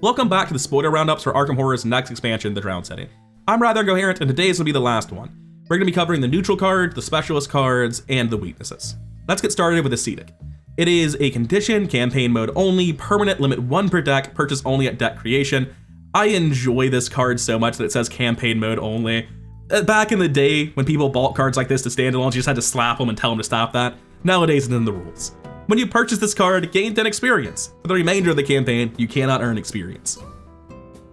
Welcome back to the spoiler roundups for Arkham Horror's next expansion, the Drowned City. I'm rather Incoherent, and today's will be the last one. We're going to be covering the neutral card, the specialist cards, and the weaknesses. Let's get started with Ascetic. It is a condition, campaign mode only, permanent, limit 1 per deck, purchase only at deck creation. I enjoy this card so much that it says campaign mode only. Back in the day, when people bought cards like this to standalones, you just had to slap them and tell them to stop that. Nowadays, it's in the rules. When you purchase this card, gain 10 experience. For the remainder of the campaign, you cannot earn experience.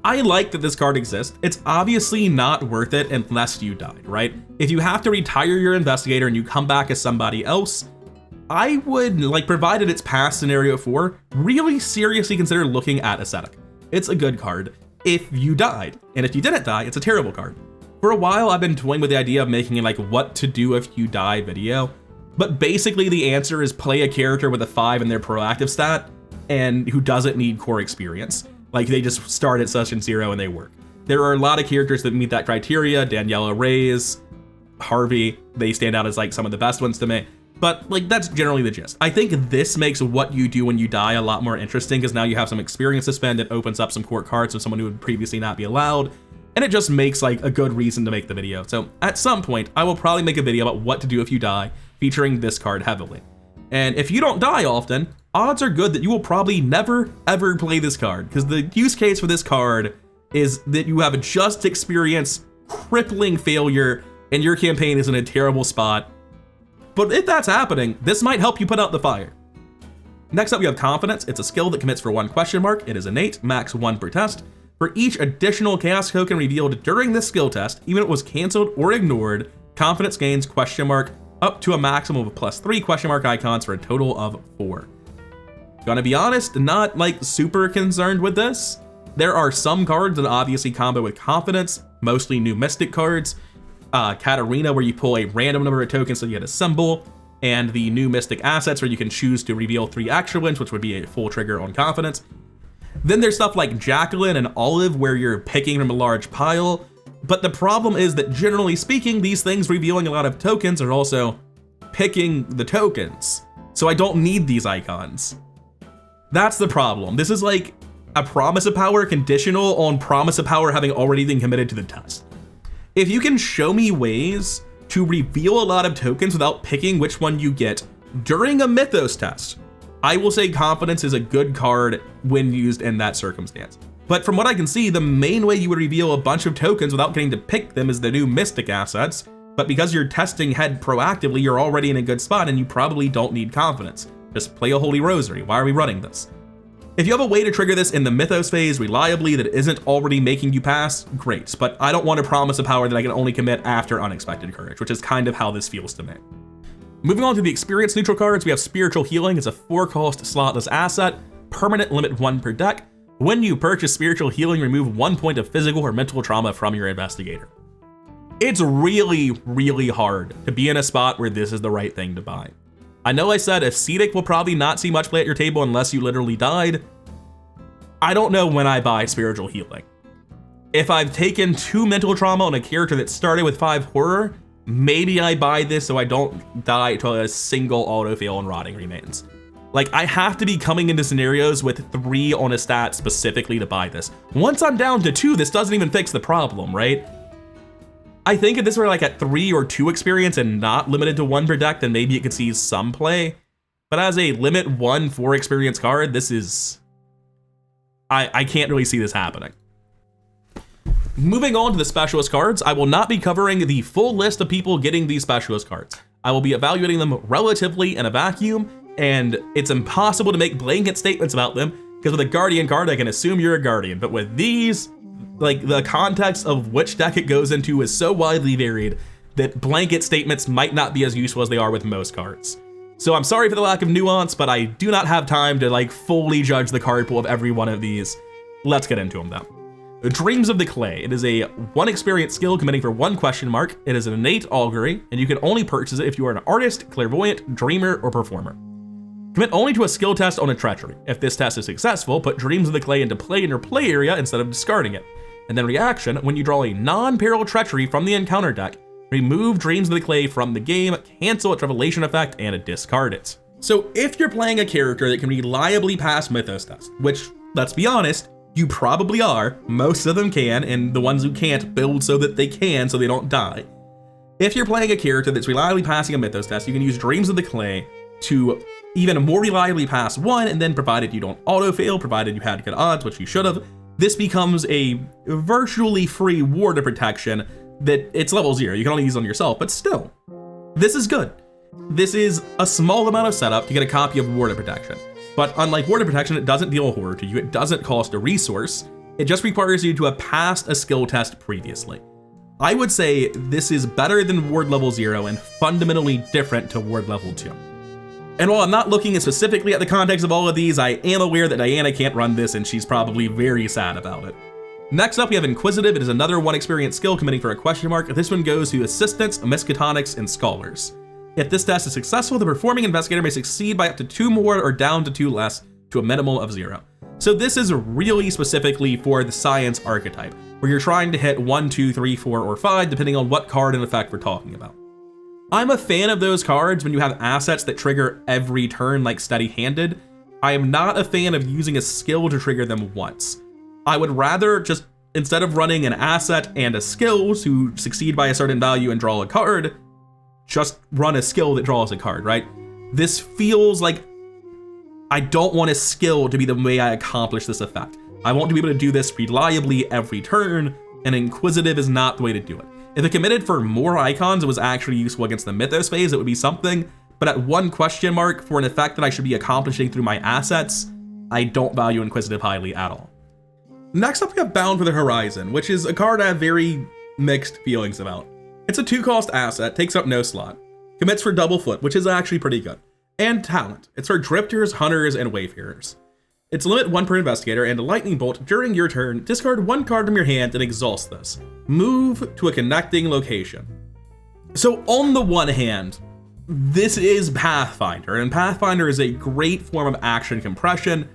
I like that this card exists. It's obviously not worth it unless you died, right? If you have to retire your investigator and you come back as somebody else, I would, provided it's past scenario 4, really seriously consider looking at Ascetic. It's a good card if you died, and if you didn't die, it's a terrible card. For a while, I've been toying with the idea of making what to do if you die video. But basically the answer is play a character with a 5 in their proactive stat and who doesn't need core experience. They just start at session 0 and they work. There are a lot of characters that meet that criteria. Daniela Reyes, Harvey, they stand out as some of the best ones to me. But that's generally the gist. I think this makes what you do when you die a lot more interesting because now you have some experience to spend. It opens up some core cards of someone who would previously not be allowed. And it just makes a good reason to make the video. So at some point, I will probably make a video about what to do if you die, featuring this card heavily. And if you don't die often, odds are good that you will probably never ever play this card, because the use case for this card is that you have a just experience crippling failure and your campaign is in a terrible spot. But if that's happening, this might help you put out the fire. Next up, we have Confidence. It's a skill that commits for 1 question mark. It is innate, max 1 per test. For each additional chaos token revealed during this skill test, even if it was canceled or ignored, Confidence gains question mark up to a maximum of +3 question mark icons for a total of 4. Gonna be honest, not super concerned with this. There are some cards that obviously combo with Confidence, mostly new Mystic cards. Katarina, where you pull a random number of tokens so you get a symbol, and the new Mystic assets where you can choose to reveal 3 extra ones, which would be a full trigger on Confidence. Then there's stuff like Jacqueline and Olive where you're picking from a large pile. But the problem is that generally speaking, these things revealing a lot of tokens are also picking the tokens. So I don't need these icons. That's the problem. This is a promise of power conditional on promise of power having already been committed to the test. If you can show me ways to reveal a lot of tokens without picking which one you get during a Mythos test, I will say Confidence is a good card when used in that circumstance. But from what I can see, the main way you would reveal a bunch of tokens without getting to pick them is the new Mystic assets. But because you're testing head proactively, you're already in a good spot and you probably don't need Confidence. Just play a Holy Rosary. Why are we running this? If you have a way to trigger this in the Mythos phase reliably that isn't already making you pass, great. But I don't want to promise a power that I can only commit after Unexpected Courage, which is kind of how this feels to me. Moving on to the experience neutral cards, we have Spiritual Healing. It's a 4-cost slotless asset, permanent, limit 1 per deck. When you purchase Spiritual Healing, remove 1 point of physical or mental trauma from your investigator. It's really, really hard to be in a spot where this is the right thing to buy. I know I said Ascetic will probably not see much play at your table unless you literally died. I don't know when I buy Spiritual Healing. If I've taken 2 mental trauma on a character that started with 5 horror, maybe I buy this so I don't die to a single autofail and Rotting Remains. I have to be coming into scenarios with 3 on a stat specifically to buy this. Once I'm down to 2, this doesn't even fix the problem, right? I think if this were at 3 or 2 experience and not limited to 1 per deck, then maybe it could see some play. But as a limit 1 4 experience card, this is... I can't really see this happening. Moving on to the specialist cards, I will not be covering the full list of people getting these specialist cards. I will be evaluating them relatively in a vacuum, and it's impossible to make blanket statements about them, because with a Guardian card, I can assume you're a Guardian. But with these, the context of which deck it goes into is so widely varied that blanket statements might not be as useful as they are with most cards. So I'm sorry for the lack of nuance, but I do not have time to fully judge the card pool of every one of these. Let's get into them though. Dreams of the Clay. It is a 1 experience skill committing for 1 question mark. It is an innate augury, and you can only purchase it if you are an artist, clairvoyant, dreamer, or performer. Commit only to a skill test on a treachery. If this test is successful, put Dreams of the Clay into play in your play area instead of discarding it. And then reaction, when you draw a non-peril treachery from the encounter deck, remove Dreams of the Clay from the game, cancel its revelation effect, and discard it. So if you're playing a character that can reliably pass Mythos test, which, let's be honest, You probably are. Most of them can, and the ones who can't build so that they can, so they don't die. If you're playing a character that's reliably passing a Mythos test, you can use Dreams of the Clay to even more reliably pass one, and then provided you don't auto-fail, provided you had good odds, which you should have, this becomes a virtually free ward of protection that it's level 0. You can only use it on yourself, but still, this is good. This is a small amount of setup to get a copy of Ward of Protection. But unlike Ward of Protection, it doesn't deal horror to you, it doesn't cost a resource, it just requires you to have passed a skill test previously. I would say this is better than Ward level 0 and fundamentally different to Ward level 2. And while I'm not looking specifically at the context of all of these, I am aware that Diana can't run this and she's probably very sad about it. Next up, we have Inquisitive. It is another 1 experience skill committing for a question mark. This one goes to Assistants, Miskatonics, and Scholars. If this test is successful, the performing investigator may succeed by up to 2 more or down to 2 less to a minimal of 0. So this is really specifically for the science archetype, where you're trying to hit 1, 2, 3, 4, or 5, depending on what card and effect we're talking about. I'm a fan of those cards when you have assets that trigger every turn like Steady-Handed. I am not a fan of using a skill to trigger them once. I would rather just, instead of running an asset and a skill to succeed by a certain value and draw a card, just run a skill that draws a card, right? This feels like I don't want a skill to be the way I accomplish this effect. I want to be able to do this reliably every turn, and Inquisitive is not the way to do it. If it committed for more icons, it was actually useful against the Mythos phase, it would be something, but at 1 question mark for an effect that I should be accomplishing through my assets, I don't value Inquisitive highly at all. Next up, we have Bound for the Horizon, which is a card I have very mixed feelings about. It's a 2-cost asset, takes up no slot, commits for double foot, which is actually pretty good, and talent. It's for Drifters, Hunters, and Wayfarers. It's limit 1 per investigator, and a lightning bolt. During your turn, discard 1 card from your hand and exhaust this. Move to a connecting location. So on the one hand, this is Pathfinder, and Pathfinder is a great form of action compression,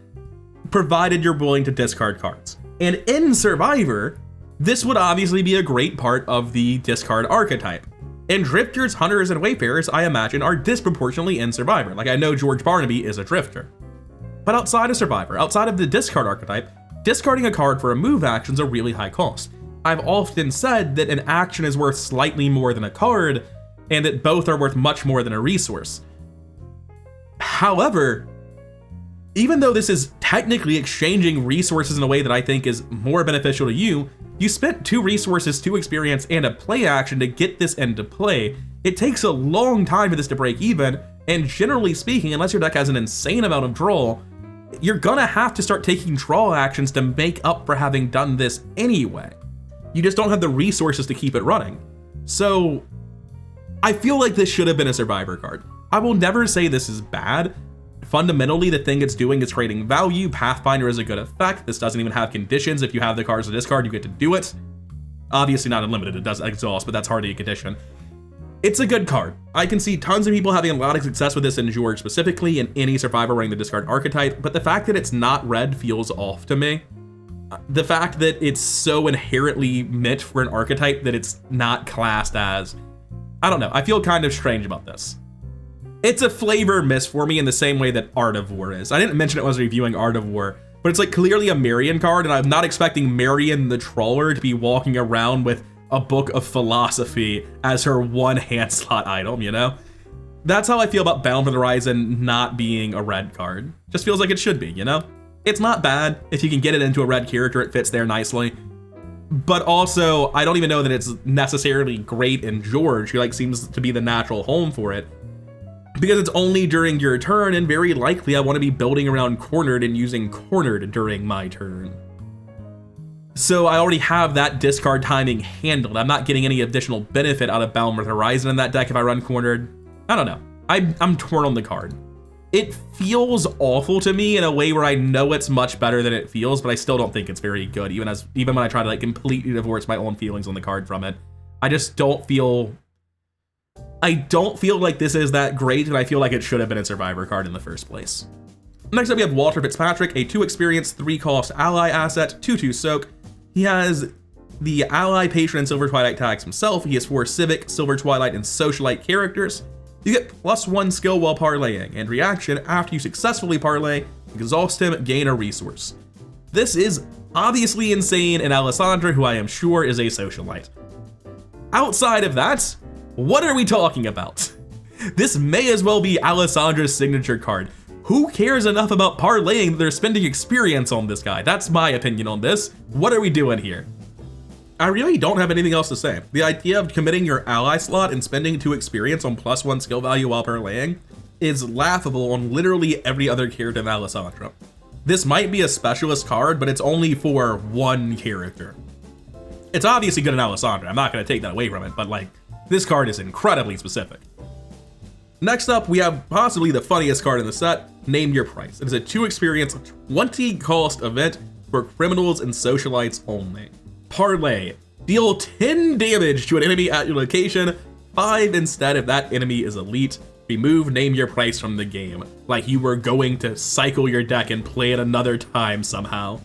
provided you're willing to discard cards. And in Survivor, this would obviously be a great part of the discard archetype. And Drifters, Hunters, and Wayfarers, I imagine, are disproportionately in Survivor. Like, I know George Barnaby is a Drifter. But outside of Survivor, outside of the discard archetype, discarding a card for a move action is a really high cost. I've often said that an action is worth slightly more than a card, and that both are worth much more than a resource. However, even though this is technically exchanging resources in a way that I think is more beneficial to you, you spent 2 resources, 2 experience, and a play action to get this into play. It takes a long time for this to break even, and generally speaking, unless your deck has an insane amount of draw, you're gonna have to start taking draw actions to make up for having done this anyway. You just don't have the resources to keep it running. So I feel like this should have been a Survivor card. I will never say this is bad. Fundamentally, the thing it's doing is trading value. Pathfinder is a good effect. This doesn't even have conditions. If you have the cards to discard, you get to do it. Obviously not unlimited, it does exhaust, but that's hardly a condition. It's a good card. I can see tons of people having a lot of success with this in George specifically, and any Survivor running the discard archetype, but the fact that it's not red feels off to me. The fact that it's so inherently meant for an archetype that it's not classed as, I don't know, I feel kind of strange about this. It's a flavor miss for me in the same way that Art of War is. I didn't mention it when I was reviewing Art of War, but it's like clearly a Marion card, and I'm not expecting Marion the Trawler to be walking around with a book of philosophy as her 1 hand slot item, you know? That's how I feel about Bound for the Horizon not being a red card. Just feels like it should be, you know? It's not bad. If you can get it into a red character, it fits there nicely. But also, I don't even know that it's necessarily great in George, who like seems to be the natural home for it, because it's only during your turn, and very likely I want to be building around Cornered and using Cornered during my turn. So I already have that discard timing handled. I'm not getting any additional benefit out of Bound for the Horizon in that deck if I run Cornered. I don't know. I'm torn on the card. It feels awful to me in a way where I know it's much better than it feels, but I still don't think it's very good, even when I try to like completely divorce my own feelings on the card from it. I just don't feel like this is that great, and I feel like it should have been a Survivor card in the first place. Next up, we have Walter Fitzpatrick, a 2 experience, 3 cost ally asset, 2/2 soak. He has the ally, patron, and Silver Twilight tags himself. He has 4 civic, Silver Twilight, and socialite characters. You get +1 skill while parlaying, and reaction, after you successfully parlay, exhaust him, gain a resource. This is obviously insane, and Alessandra, who I am sure is a socialite. Outside of that, what are we talking about? This may as well be Alessandra's signature card. Who cares enough about parlaying that they're spending experience on this guy? That's my opinion on this. What are we doing here? I really don't have anything else to say. The idea of committing your ally slot and spending 2 experience on +1 skill value while parlaying is laughable on literally every other character in Alessandra. This might be a specialist card, but it's only for 1 character. It's obviously good in Alessandra, I'm not gonna take that away from it, but like, this card is incredibly specific. Next up, we have possibly the funniest card in the set, Name Your Price. It is a 2 experience, 20 cost event for criminals and socialites only. Parlay, deal 10 damage to an enemy at your location, 5 instead if that enemy is elite. Remove Name Your Price from the game, like you were going to cycle your deck and play it another time somehow.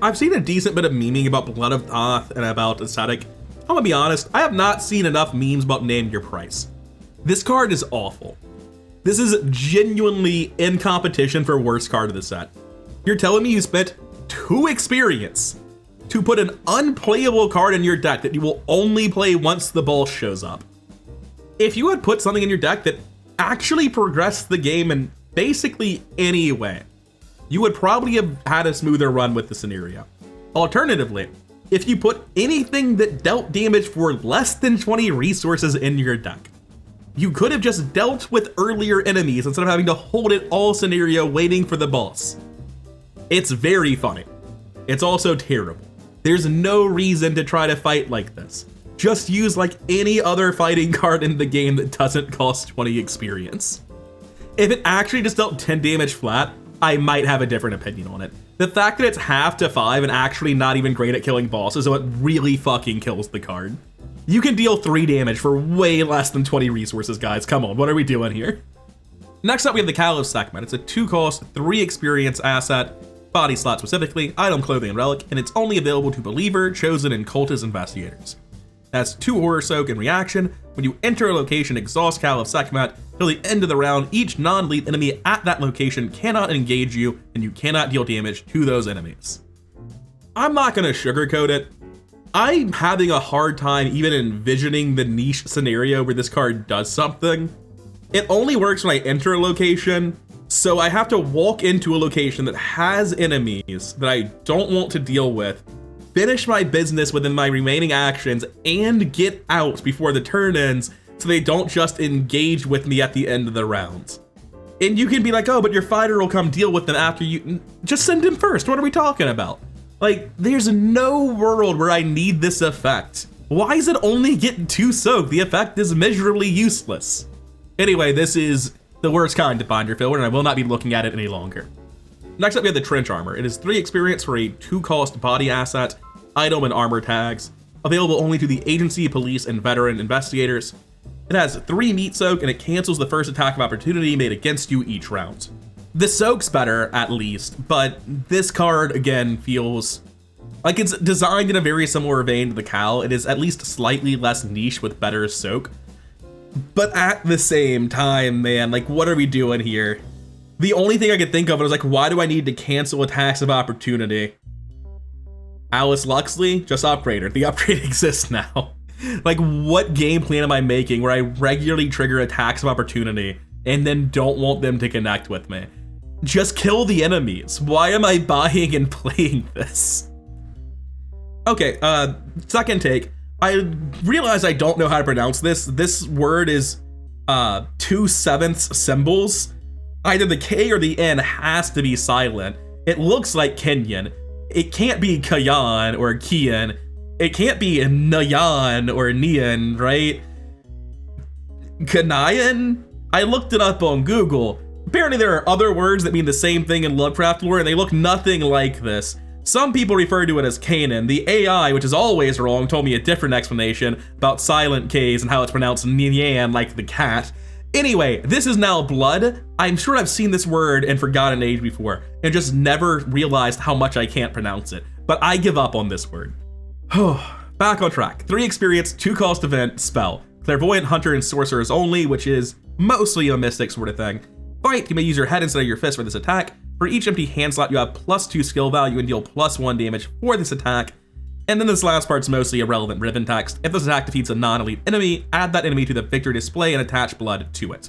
I've seen a decent bit of memeing about Blood of Thoth and about Ascetic. I'm gonna be honest, I have not seen enough memes about Name Your Price. This card is awful. This is genuinely in competition for worst card of the set. You're telling me you spent 2 experience to put an unplayable card in your deck that you will only play once the boss shows up. If you had put something in your deck that actually progressed the game in basically any way, you would probably have had a smoother run with the scenario. Alternatively, if you put anything that dealt damage for less than 20 resources in your deck, you could have just dealt with earlier enemies instead of having to hold it all scenario waiting for the boss. It's very funny. It's also terrible. There's no reason to try to fight like this. Just use like any other fighting card in the game that doesn't cost 20 experience. If it actually just dealt 10 damage flat, I might have a different opinion on it. The fact that it's half to 5 and actually not even great at killing bosses is what really fucking kills the card. You can deal 3 damage for way less than 20 resources, guys. Come on, what are we doing here? Next up, we have the Call of Sekhmet. It's a 2 cost, 3 experience asset, body slot specifically, item, clothing, and relic, and it's only available to Believer, Chosen, and Cultist investigators. It has 2 Horror Soak and Reaction. When you enter a location, exhaust Call of Sekhmet. Till the end of the round, each non-lethal enemy at that location cannot engage you, and you cannot deal damage to those enemies. I'm not gonna sugarcoat it. I'm having a hard time even envisioning the niche scenario where this card does something. It only works when I enter a location, so I have to walk into a location that has enemies that I don't want to deal with, finish my business within my remaining actions, and get out before the turn ends so they don't just engage with me at the end of the round. And you can be like, oh, but your fighter will come deal with them after you. Just send him first. What are we talking about? Like, there's no world where I need this effect. Why is it only getting 2 soak? The effect is miserably useless. Anyway, this is the worst kind of binder filler, and I will not be looking at it any longer. Next up, we have the Trench Armor. It is 3 experience for a 2 cost body asset, item, and armor tags. Available only to the agency, police, and veteran investigators. It has 3 meat soak, and it cancels the first attack of opportunity made against you each round. The soak's better, at least, but this card, again, feels like it's designed in a very similar vein to the Cal. It is at least slightly less niche with better soak. But at the same time, man, like, what are we doing here? The only thing I could think of was like, why do I need to cancel attacks of opportunity? Alice Luxley, just upgrade her. The upgrade exists now. Like, what game plan am I making where I regularly trigger attacks of opportunity and then don't want them to connect with me? Just kill the enemies. Why am I buying and playing this? Okay, second take. I realize I don't know how to pronounce this. This word is 2/7 symbols. Either the K or the N has to be silent. It looks like Kenyan. It can't be Kayan or Kian. It can't be Nayan or Nian, right? Kanayan? I looked it up on Google. Apparently there are other words that mean the same thing in Lovecraft lore, and they look nothing like this. Some people refer to it as Canaan. The AI, which is always wrong, told me a different explanation about silent K's and how it's pronounced Nyan like the cat. Anyway, this is now blood. I'm sure I've seen this word in Forgotten Age before and just never realized how much I can't pronounce it, but I give up on this word. Back on track. 3 experience, 2 cost event, spell. Clairvoyant, Hunter, and Sorcerers only, which is mostly a mystic sort of thing. Fight, you may use your head instead of your fist for this attack. For each empty hand slot, you have +2 skill value and deal +1 damage for this attack. And then this last part's mostly irrelevant ribbon text. If this attack defeats a non-elite enemy, add that enemy to the victory display and attach blood to it.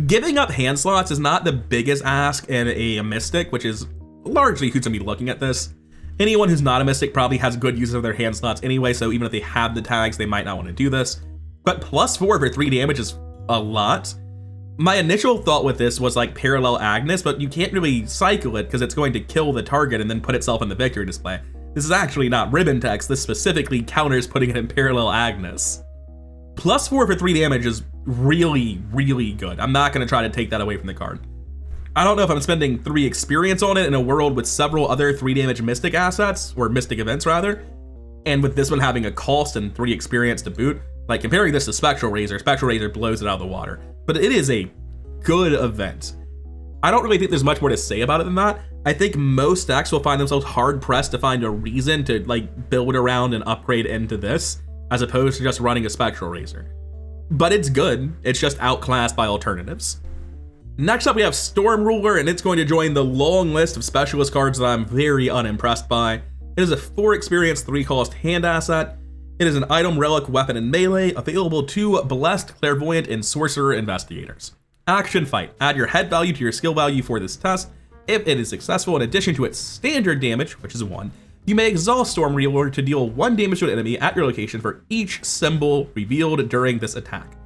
Giving up hand slots is not the biggest ask in a Mystic, which is largely who's gonna be looking at this. Anyone who's not a Mystic probably has good use of their hand slots anyway, so even if they have the tags, they might not want to do this. But +4 for 3 damage is a lot. My initial thought with this was like Parallel Agnes, but you can't really cycle it because it's going to kill the target and then put itself in the victory display. This is actually not ribbon text, this specifically counters putting it in Parallel Agnes. +4 for 3 damage is really, really good. I'm not going to try to take that away from the card. I don't know if I'm spending 3 experience on it in a world with several other 3 damage Mystic assets, or Mystic events rather, and with this one having a cost and 3 experience to boot. Like comparing this to Spectral Razor blows it out of the water. But it is a good event. I don't really think there's much more to say about it than that. I think most decks will find themselves hard pressed to find a reason to like build around and upgrade into this, as opposed to just running a Spectral Razor. But it's good, it's just outclassed by alternatives. Next up we have Storm Ruler, and it's going to join the long list of specialist cards that I'm very unimpressed by. It is a 4 experience, 3 cost hand asset. It is an item, relic, weapon, and melee, available to Blessed, Clairvoyant, and Sorcerer Investigators. Action Fight. Add your head value to your skill value for this test. If it is successful, in addition to its standard damage, which is 1, you may exhaust Storm Ruler to deal 1 damage to an enemy at your location for each symbol revealed during this attack.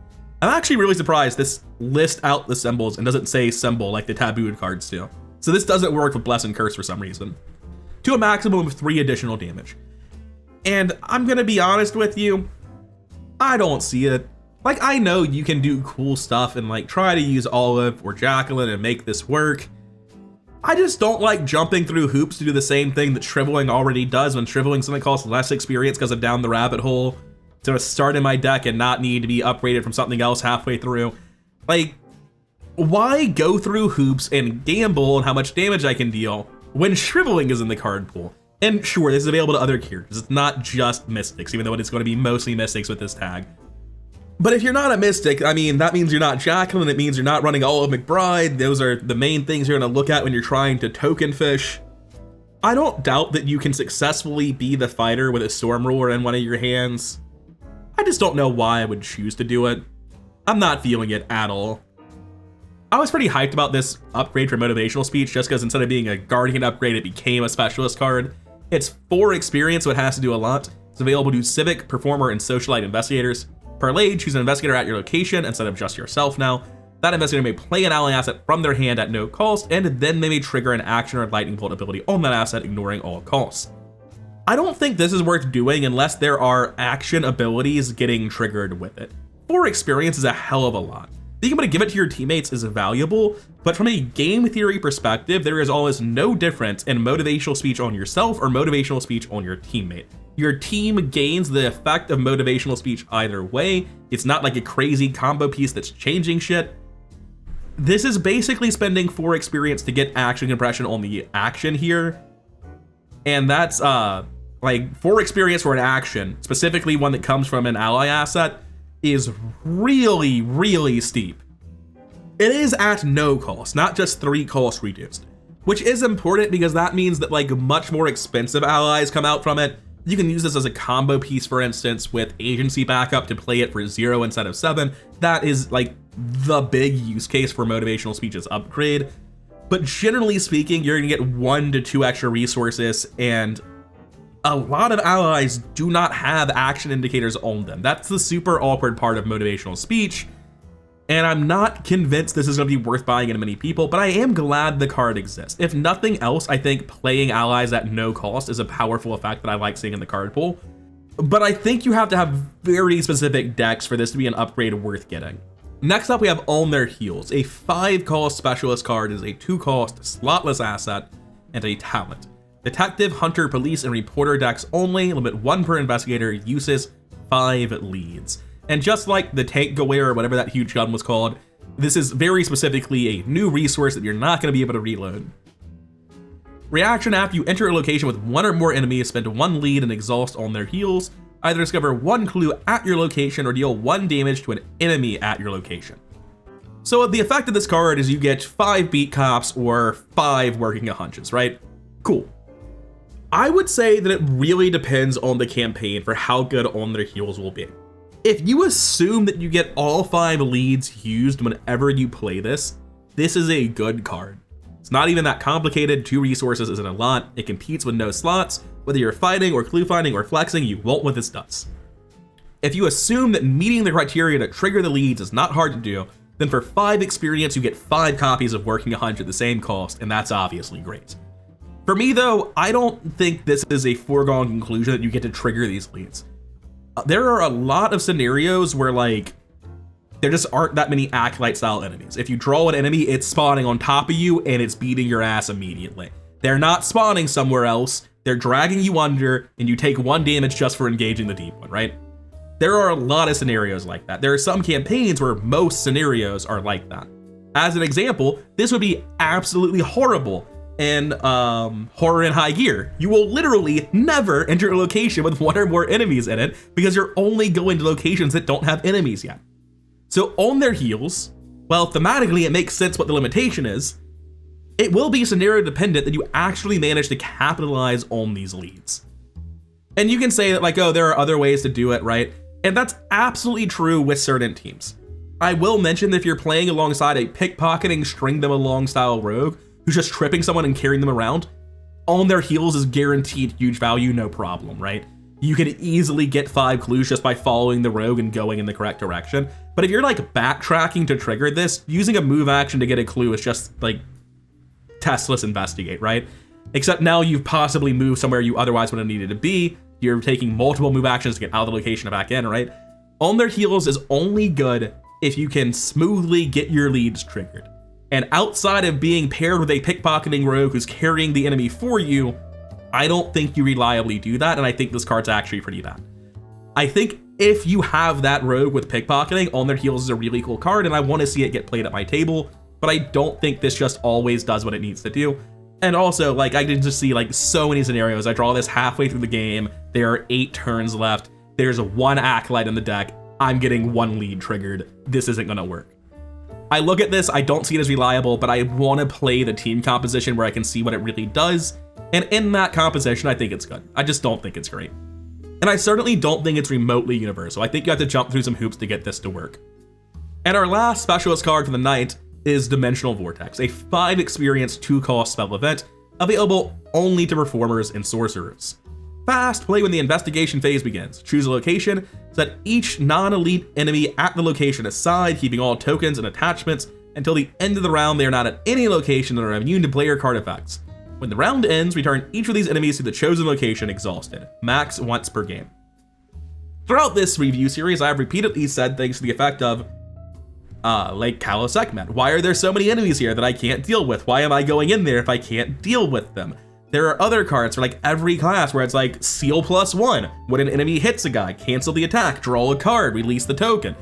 I'm actually really surprised this lists out the symbols and doesn't say symbol like the tabooed cards do. So this doesn't work with Bless and Curse for some reason. To a maximum of 3 additional damage. And I'm gonna be honest with you, I don't see it. Like, I know you can do cool stuff and like try to use Olive or Jacqueline and make this work. I just don't like jumping through hoops to do the same thing that Shriveling already does when Shriveling something costs less experience because I'm down the rabbit hole to start in my deck and not need to be upgraded from something else halfway through. Like, why go through hoops and gamble on how much damage I can deal when Shriveling is in the card pool? And sure, this is available to other characters. It's not just Mystics, even though it's going to be mostly Mystics with this tag. But if you're not a Mystic, I mean, that means you're not Jacqueline, it means you're not running Olive McBride. Those are the main things you're gonna look at when you're trying to token fish. I don't doubt that you can successfully be the fighter with a Storm Ruler in one of your hands. I just don't know why I would choose to do it. I'm not feeling it at all. I was pretty hyped about this upgrade for Motivational Speech just because instead of being a Guardian upgrade, it became a Specialist card. It's 4 experience, so it has to do a lot. It's available to Civic, Performer, and Socialite Investigators. Per lane, choose an investigator at your location instead of just yourself now. That investigator may play an ally asset from their hand at no cost, and then they may trigger an action or lightning bolt ability on that asset, ignoring all costs. I don't think this is worth doing unless there are action abilities getting triggered with it. 4 experience is a hell of a lot. Being able to give it to your teammates is valuable, but from a game theory perspective, there is always no difference in motivational speech on yourself or motivational speech on your teammate. Your team gains the effect of motivational speech either way. It's not like a crazy combo piece that's changing shit. This is basically spending 4 experience to get action compression on the action here. And that's like 4 experience for an action, specifically one that comes from an ally asset, is really, really steep. It is at no cost, not just 3 costs reduced, which is important because that means that like much more expensive allies come out from it. You can use this as a combo piece, for instance, with agency backup to play it for 0 instead of 7. That is like the big use case for motivational speech's upgrade. But generally speaking, you're gonna get 1 to 2 extra resources, and a lot of allies do not have action indicators on them. That's the super awkward part of motivational speech. And I'm not convinced this is gonna be worth buying into many people, but I am glad the card exists. If nothing else, I think playing allies at no cost is a powerful effect that I like seeing in the card pool. But I think you have to have very specific decks for this to be an upgrade worth getting. Next up, we have On Their Heels. A 5 cost specialist card is a 2 cost slotless asset and a talent. Detective, Hunter, Police, and Reporter decks only, limit 1 per investigator, uses 5 leads. And just like the Tank Galera or whatever that huge gun was called, this is very specifically a new resource that you're not going to be able to reload. Reaction: after you enter a location with 1 or more enemies, spend 1 lead and exhaust On Their Heels. Either discover 1 clue at your location or deal 1 damage to an enemy at your location. So the effect of this card is you get 5 beat cops or 5 working a hunches, right? Cool. I would say that it really depends on the campaign for how good On Their Heels will be. If you assume that you get all 5 leads used whenever you play this, this is a good card. It's not even that complicated, 2 resources isn't a lot, it competes with no slots, whether you're fighting or clue finding or flexing, you won't what this does. If you assume that meeting the criteria to trigger the leads is not hard to do, then for 5 experience you get 5 copies of Working a Hunch at the same cost, and that's obviously great. For me though, I don't think this is a foregone conclusion that you get to trigger these leads. There are a lot of scenarios where like, there just aren't that many Acolyte style enemies. If you draw an enemy, it's spawning on top of you and it's beating your ass immediately. They're not spawning somewhere else, they're dragging you under, and you take 1 damage just for engaging the deep one, right? There are a lot of scenarios like that. There are some campaigns where most scenarios are like that. As an example, this would be absolutely horrible in Horror in High Gear. You will literally never enter a location with 1 or more enemies in it because you're only going to locations that don't have enemies yet. So On Their Heels, well, thematically it makes sense what the limitation is. It will be scenario dependent that you actually manage to capitalize on these leads. And you can say that like, oh, there are other ways to do it, right? And that's absolutely true with certain teams. I will mention that if you're playing alongside a pickpocketing, string them along style rogue who's just tripping someone and carrying them around, On Their Heels is guaranteed huge value, no problem, right? You can easily get 5 clues just by following the rogue and going in the correct direction. But if you're like backtracking to trigger this, using a move action to get a clue is just like testless investigate, right? Except now you've possibly moved somewhere you otherwise would have needed to be. You're taking multiple move actions to get out of the location and back in, right? On Their Heels is only good if you can smoothly get your leads triggered. And outside of being paired with a pickpocketing rogue who's carrying the enemy for you, I don't think you reliably do that, and I think this card's actually pretty bad. I think if you have that rogue with pickpocketing, On Their Heels is a really cool card, and I want to see it get played at my table, but I don't think this just always does what it needs to do. And also, like, I can just see like so many scenarios. I draw this halfway through the game, there are 8 turns left, there's 1 Acolyte in the deck, I'm getting 1 lead triggered, this isn't gonna work. I look at this, I don't see it as reliable, but I want to play the team composition where I can see what it really does, and in that composition, I think it's good. I just don't think it's great. And I certainly don't think it's remotely universal. I think you have to jump through some hoops to get this to work. And our last specialist card for the night is Dimensional Vortex, a 5 experience 2 cost spell event, available only to performers and sorcerers. Fast, play when the investigation phase begins. Choose a location, set each non-elite enemy at the location aside, keeping all tokens and attachments. Until the end of the round, they are not at any location and are immune to player card effects. When the round ends, return each of these enemies to the chosen location exhausted, max once per game. Throughout this review series, I have repeatedly said things to the effect of, like Kalos Ekmet. Why are there so many enemies here that I can't deal with? Why am I going in there if I can't deal with them? There are other cards for like every class where it's like seal +1. When an enemy hits a guy, cancel the attack, draw a card, release the token.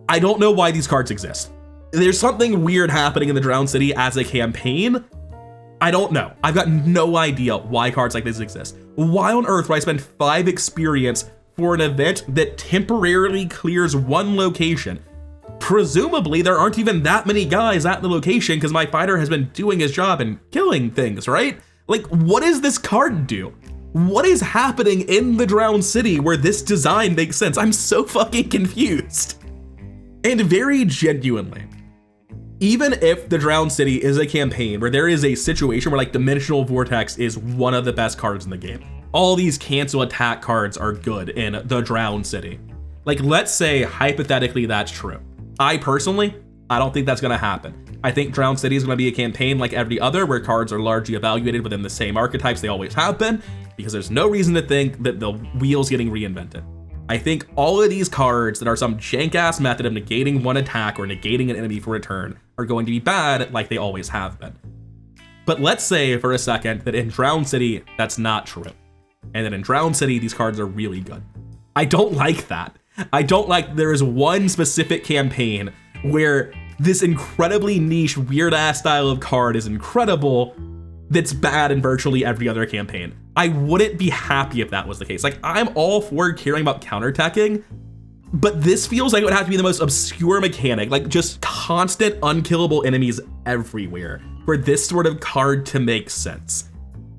I don't know why these cards exist. There's something weird happening in the Drowned City as a campaign. I don't know. I've got no idea why cards like this exist. Why on earth would I spend 5 experience for an event that temporarily clears 1 location? Presumably there aren't even that many guys at the location because my fighter has been doing his job and killing things, right? Like, what does this card do? What is happening in the Drowned City where this design makes sense? I'm so fucking confused. And very genuinely, even if the Drowned City is a campaign where there is a situation where like Dimensional Vortex is one of the best cards in the game, all these cancel attack cards are good in the Drowned City. Like, let's say hypothetically that's true. I don't think that's gonna happen. I think Drowned City is gonna be a campaign like every other where cards are largely evaluated within the same archetypes they always have been, because there's no reason to think that the wheel's getting reinvented. I think all of these cards that are some jank-ass method of negating 1 attack or negating an enemy for a turn are going to be bad like they always have been. But let's say for a second that in Drowned City, that's not true. And that in Drowned City, these cards are really good. I don't like that. I don't like there is one specific campaign where this incredibly niche, weird-ass style of card is incredible that's bad in virtually every other campaign. I wouldn't be happy if that was the case. Like, I'm all for caring about counterattacking, But this feels like it would have to be the most obscure mechanic, like just constant unkillable enemies everywhere for this sort of card to make sense.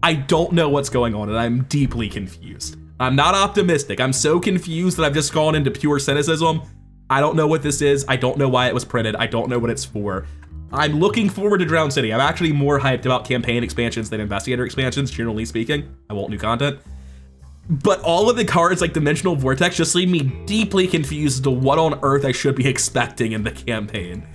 I don't know what's going on, and I'm deeply confused. I'm not optimistic. I'm so confused that I've just gone into pure cynicism. I don't know what this is. I don't know why it was printed. I don't know what it's for. I'm looking forward to Drowned City. I'm actually more hyped about campaign expansions than investigator expansions, generally speaking. I want new content. But all of the cards like Dimensional Vortex just leave me deeply confused as to what on earth I should be expecting in the campaign.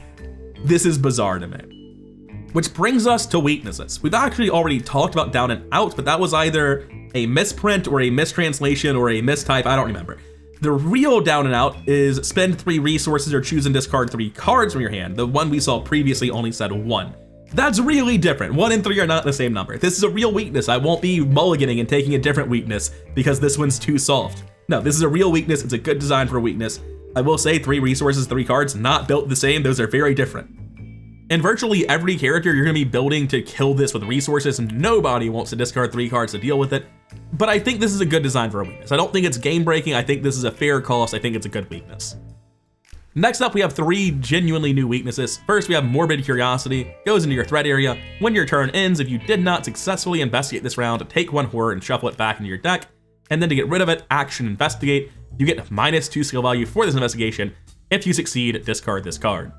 This is bizarre to me. Which brings us to weaknesses. We've actually already talked about Down and Out, but that was either a misprint or a mistranslation or a mistype, I don't remember. The real Down and Out is spend 3 resources or choose and discard 3 cards from your hand. The one we saw previously only said 1. That's really different. 1 and 3 are not the same number. This is a real weakness. I won't be mulliganing and taking a different weakness because this one's too soft. No, this is a real weakness. It's a good design for a weakness. I will say 3 resources, 3 cards, not built the same. Those are very different. And virtually every character you're gonna be building to kill this with resources, and nobody wants to discard 3 cards to deal with it. But I think this is a good design for a weakness. I don't think it's game breaking. I think this is a fair cost. I think it's a good weakness. Next up, we have 3 genuinely new weaknesses. First, we have Morbid Curiosity. Goes into your threat area. When your turn ends, if you did not successfully investigate this round, take 1 horror and shuffle it back into your deck. And then to get rid of it, action Investigate. You get -2 skill value for this investigation. If you succeed, discard this card.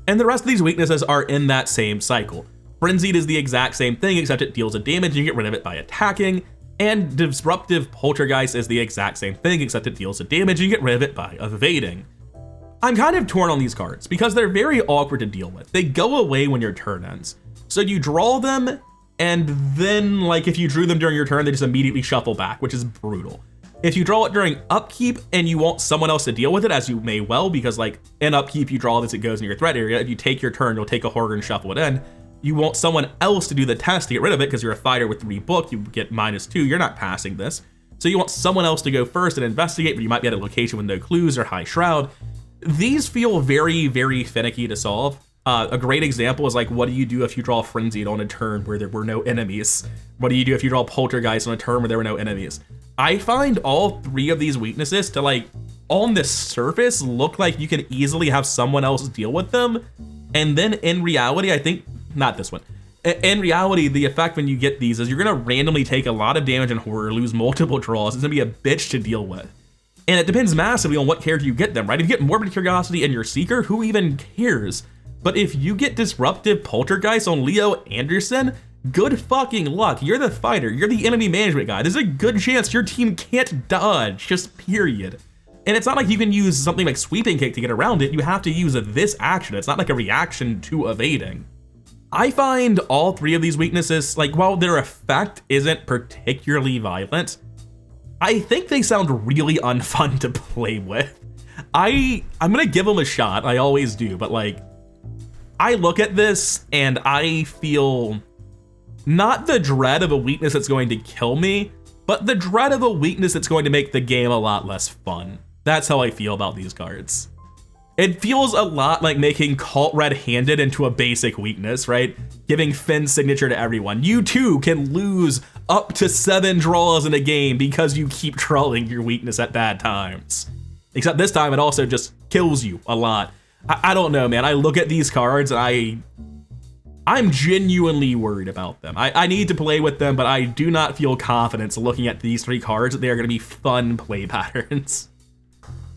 And the rest of these weaknesses are in that same cycle. Frenzied is the exact same thing, except it deals a damage and you get rid of it by attacking. And Disruptive Poltergeist is the exact same thing, except it deals a damage and you get rid of it by evading. I'm kind of torn on these cards because they're very awkward to deal with. They go away when your turn ends. So you draw them, and then like if you drew them during your turn, they just immediately shuffle back, which is brutal. If you draw it during upkeep and you want someone else to deal with it, as you may well, because like in upkeep you draw this, it goes in your threat area. If you take your turn, you'll take a horror and shuffle it in. You want someone else to do the test to get rid of it because you're a fighter with 3 book, you get -2, you're not passing this. So you want someone else to go first and investigate, but you might be at a location with no clues or high shroud. These feel very, very finicky to solve. A great example is like, what do you do if you draw Frenzied on a turn where there were no enemies? What do you do if you draw Poltergeist on a turn where there were no enemies? I find all 3 of these weaknesses to like, on the surface, look like you can easily have someone else deal with them. And then in reality, I think, not this one. In reality, the effect when you get these is you're gonna randomly take a lot of damage in horror, lose multiple draws. It's gonna be a bitch to deal with. And it depends massively on what character you get them, right? If you get Morbid Curiosity and your Seeker, who even cares? But if you get Disruptive Poltergeist on Leo Anderson, good fucking luck. You're the fighter, you're the enemy management guy. There's a good chance your team can't dodge, just period. And it's not like you can use something like Sweeping Kick to get around it. You have to use this action. It's not like a reaction to evading. I find all 3 of these weaknesses, like while their effect isn't particularly violent, I think they sound really unfun to play with. I'm gonna give them a shot, I always do, but like, I look at this and I feel not the dread of a weakness that's going to kill me, but the dread of a weakness that's going to make the game a lot less fun. That's how I feel about these cards. It feels a lot like making Cult Red-Handed into a basic weakness, right? Giving Finn's signature to everyone. You too can lose up to 7 draws in a game because you keep trolling your weakness at bad times. Except this time it also just kills you a lot. I don't know, man. I look at these cards and I'm genuinely worried about them. I need to play with them, but I do not feel confidence looking at these 3 cards that they are gonna be fun play patterns.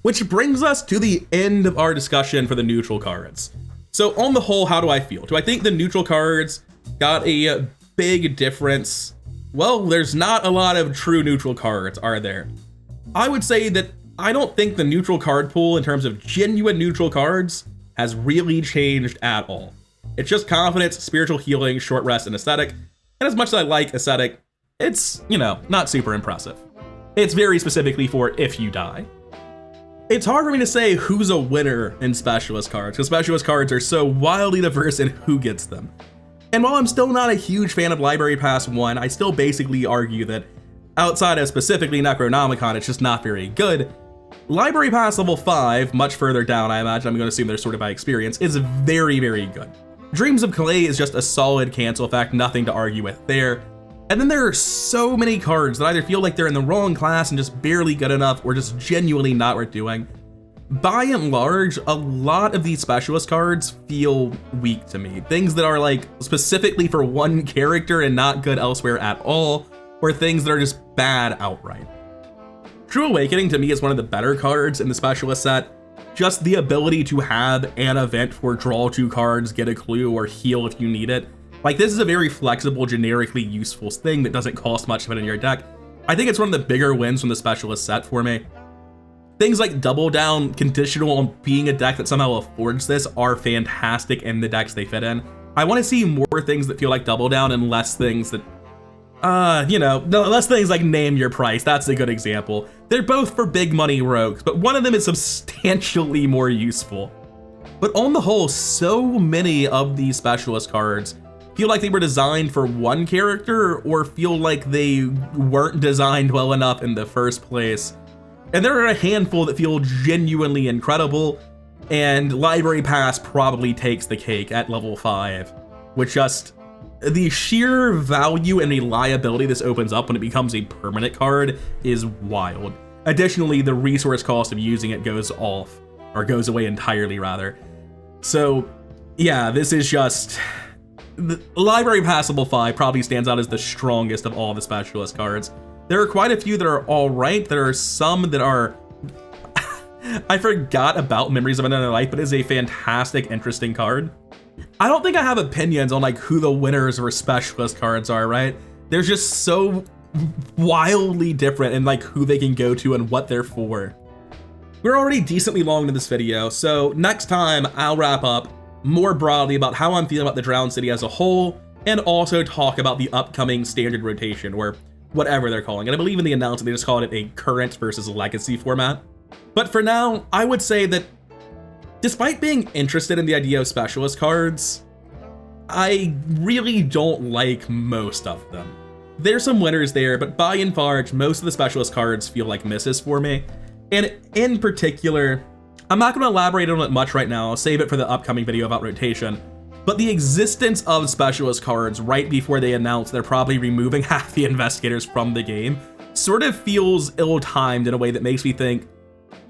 Which brings us to the end of our discussion for the neutral cards. So on the whole, how do I feel? Do I think the neutral cards got a big difference? Well, there's not a lot of true neutral cards, are there? I would say that I don't think the neutral card pool in terms of genuine neutral cards has really changed at all. It's just Confidence, Spiritual Healing, Short Rest, and Ascetic. And as much as I like Ascetic, it's, you know, not super impressive. It's very specifically for if you die. It's hard for me to say who's a winner in Specialist cards, because Specialist cards are so wildly diverse in who gets them. And while I'm still not a huge fan of Library Pass 1, I still basically argue that outside of specifically Necronomicon, it's just not very good. Library Pass level 5, much further down I imagine, I'm going to assume they're sorted by experience, is very, very good. Dreams of Clay is just a solid cancel effect, nothing to argue with there. And then there are so many cards that either feel like they're in the wrong class and just barely good enough, or just genuinely not worth doing. by and large, a lot of these specialist cards feel weak to me. Things that are like specifically for one character and not good elsewhere at all, or things that are just bad outright. True Awakening to me is one of the better cards in the specialist set. Just the ability to have an event for draw 2 cards, get a clue, or heal if you need it. Like, this is a very flexible, generically useful thing that doesn't cost much of it in your deck. I think it's one of the bigger wins from the specialist set for me. Things like Double Down, conditional on being a deck that somehow affords this, are fantastic in the decks they fit in. I want to see more things that feel like Double Down and less things that, less things like Name Your Price. That's a good example. They're both for big money rogues, but one of them is substantially more useful. But on the whole, so many of these specialist cards feel like they were designed for one character or feel like they weren't designed well enough in the first place. And there are a handful that feel genuinely incredible, and Library Pass probably takes the cake at level 5, with just the sheer value and reliability this opens up when it becomes a permanent card is wild. Additionally, the resource cost of using it goes off, or goes away entirely rather. So yeah, this is just, the Library Pass level 5 probably stands out as the strongest of all the specialist cards. There are quite a few that are all right. There are some that are, I forgot about Memories of Another Life, but it's a fantastic, interesting card. I don't think I have opinions on like who the winners for specialist cards are, right? They're just so wildly different in like who they can go to and what they're for. We're already decently long into this video, so next time I'll wrap up more broadly about how I'm feeling about the Drowned City as a whole, and also talk about the upcoming standard rotation, or whatever they're calling it. I believe in the announcement they just called it a current versus legacy format. But for now, I would say that despite being interested in the idea of specialist cards, I really don't like most of them. There's some winners there, but by and large, most of the specialist cards feel like misses for me. And in particular, I'm not going to elaborate on it much right now. I'll save it for the upcoming video about rotation. But the existence of specialist cards right before they announce they're probably removing half the investigators from the game sort of feels ill-timed in a way that makes me think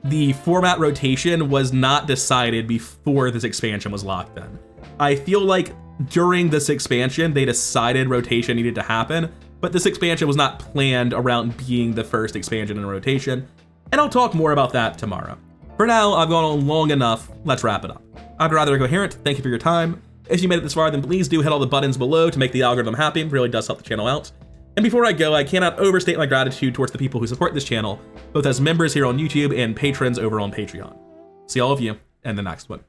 the format rotation was not decided before this expansion was locked in. I feel like during this expansion, they decided rotation needed to happen, but this expansion was not planned around being the first expansion in rotation, and I'll talk more about that tomorrow. For now, I've gone on long enough. Let's wrap it up. I'd rather Incoherent. Thank you for your time. If you made it this far, then please do hit all the buttons below to make the algorithm happy. It really does help the channel out. And before I go, I cannot overstate my gratitude towards the people who support this channel, both as members here on YouTube and patrons over on Patreon. See all of you in the next one.